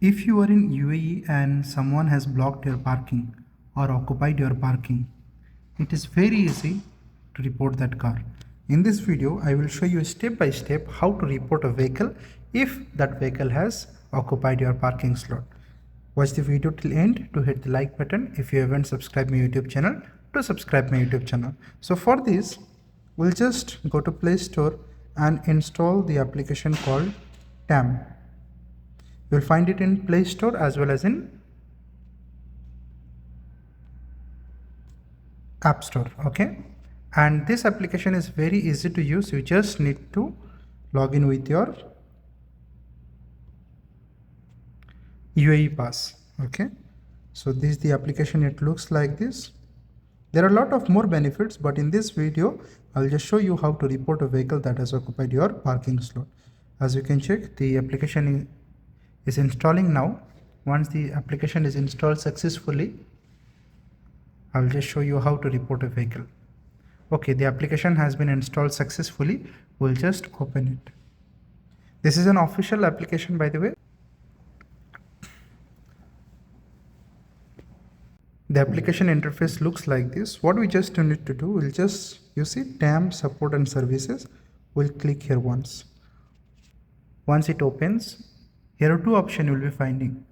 If you are in UAE and someone has blocked your parking or occupied your parking, it is very easy to report that car. In this video, I will show you step by step how to report a vehicle if that vehicle has occupied your parking slot. Watch the video till end to hit the like button. If you haven't subscribed my YouTube channel, to subscribe my YouTube channel. So for this, we'll just go to Play Store and install the application called TAMM. You'll find it in Play Store as well as in App Store. Okay, and this application is very easy to use. You just need to log in with your UAE pass. Okay, so this is the application. It looks like this. There are a lot of more benefits, but in this video I'll just show you how to report a vehicle that has occupied your parking slot. As you can check, the application is installing now. Once the application is installed successfully, I will just show you how to report a vehicle. Okay, the application has been installed successfully. We'll just open it. This is an official application, by the way. The application interface looks like this. What we just need to do, we'll just, you see TAMM support and services. We'll click here once. Once it opens, here are two options you'll be finding: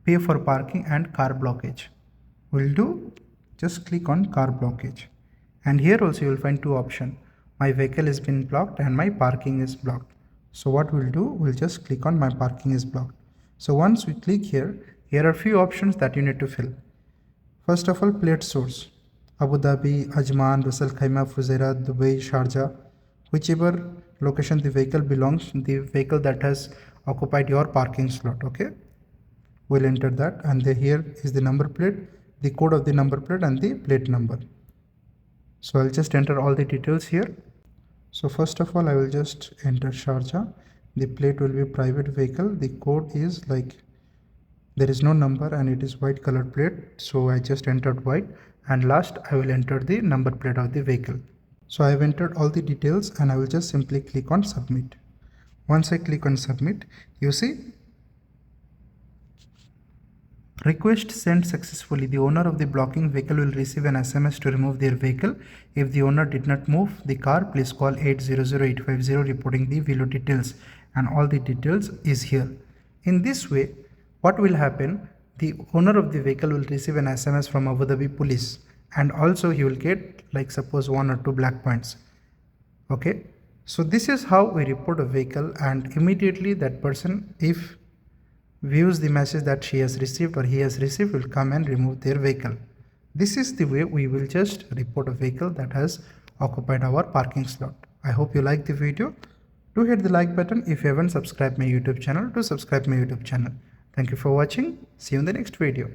pay for parking and car blockage. We'll do just click on car blockage, and here also you'll find two options: my vehicle has been blocked and my parking is blocked. So what we'll do, we'll just click on my parking is blocked. So once we click here, here are few options that you need to fill. First of all, plate source: Abu Dhabi, Ajman, Ras Al Khaimah, Fujairah, Dubai, Sharjah, whichever location the vehicle belongs, the vehicle that has occupied your parking slot. Okay, we'll enter that, and here is the number plate, the code of the number plate and the plate number. So I'll just enter all the details here. So first of all, I will just enter Sharjah. The plate will be private vehicle. The code is like, there is no number and it is white colored plate, so I just entered white, and last I will enter the number plate of the vehicle. So I have entered all the details and I will just simply click on submit. Once I click on submit, you see request sent successfully. The owner of the blocking vehicle will receive an SMS to remove their vehicle. If the owner did not move the car, please call 800-850 reporting the below details, and all the details is here. In this way, what will happen, the owner of the vehicle will receive an SMS from Abu Dhabi police, and also he will get, like, suppose 1 or 2 black points. Okay, so this is how we report a vehicle, and immediately that person, if views the message that she has received or he has received, will come and remove their vehicle. This is the way we will just report a vehicle that has occupied our parking slot. I hope you like the video. Do hit the like button. If you haven't subscribed my YouTube channel, to subscribe my YouTube channel. Thank you for watching. See you in the next video.